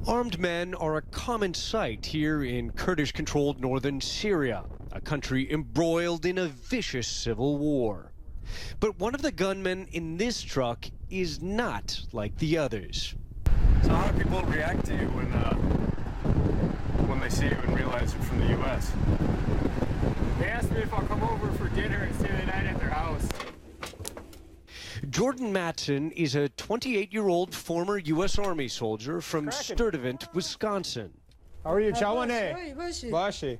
Armed men are a common sight here in Kurdish-controlled northern Syria, a country embroiled in a vicious civil war. But one of the gunmen in this truck is not like the others. So how do people react to you when they see you and realize you're from the U.S.? They asked me if I'll come over for dinner and stay the night at their house. Jordan Matson is a 28-year-old former U.S. Army soldier from Sturtevant, Wisconsin. How are you, Chawane? Bashi.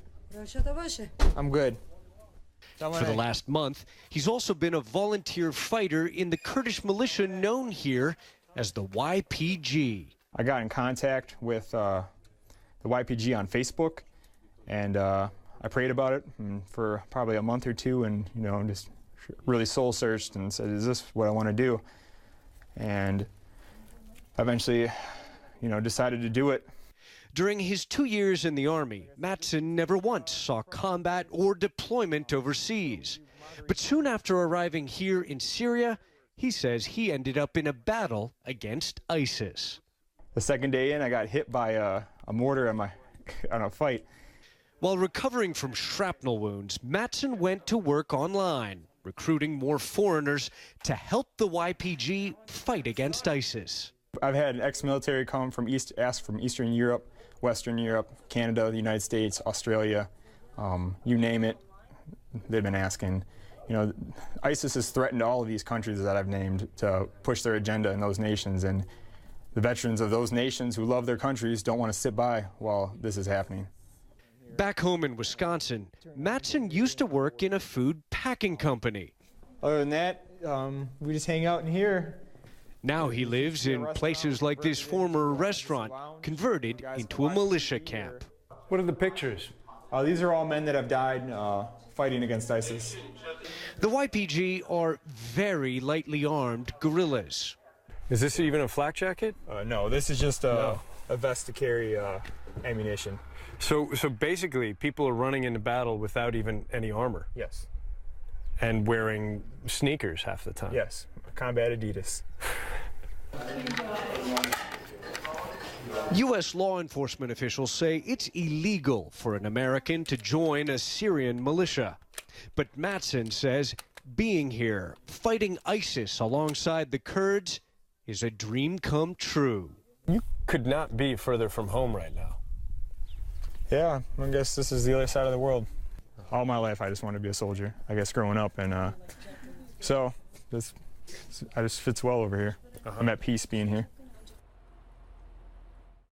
I'm good. For the last month, he's also been a volunteer fighter in the Kurdish militia known here as the YPG. I got in contact with the YPG on Facebook, and I prayed about it for probably a month or two, and just really soul searched and said, is this what I want to do? And eventually, decided to do it. During his 2 years in the Army, Matson never once saw combat or deployment overseas. But soon after arriving here in Syria, he says he ended up in a battle against ISIS. The second day in, I got hit by a mortar on a fight. While recovering from shrapnel wounds, Matson went to work online, recruiting more foreigners to help the YPG fight against ISIS. I've had an ex-military come from ask from Eastern Europe, Western Europe, Canada, the United States, Australia, you name it, they've been asking. ISIS has threatened all of these countries that I've named to push their agenda in those nations, and the veterans of those nations who love their countries don't want to sit by while this is happening. Back home in Wisconsin, Matson used to work in a food packing company. Other than that, we just hang out in here. Now he lives in places like this former restaurant, converted into a militia camp. What are the pictures? These are all men that have died fighting against ISIS. The YPG are very lightly armed guerrillas. Is this even a flak jacket? No, this is just a vest to carry ammunition. So basically, people are running into battle without even any armor? Yes. And wearing sneakers half the time? Yes, combat Adidas. U.S. law enforcement officials say it's illegal for an American to join a Syrian militia. But Matson says being here, fighting ISIS alongside the Kurds, is a dream come true. You could not be further from home right now. Yeah, I guess this is the other side of the world. All my life I just wanted to be a soldier, I guess, growing up, and so this just fits well over here. I'm at peace being here.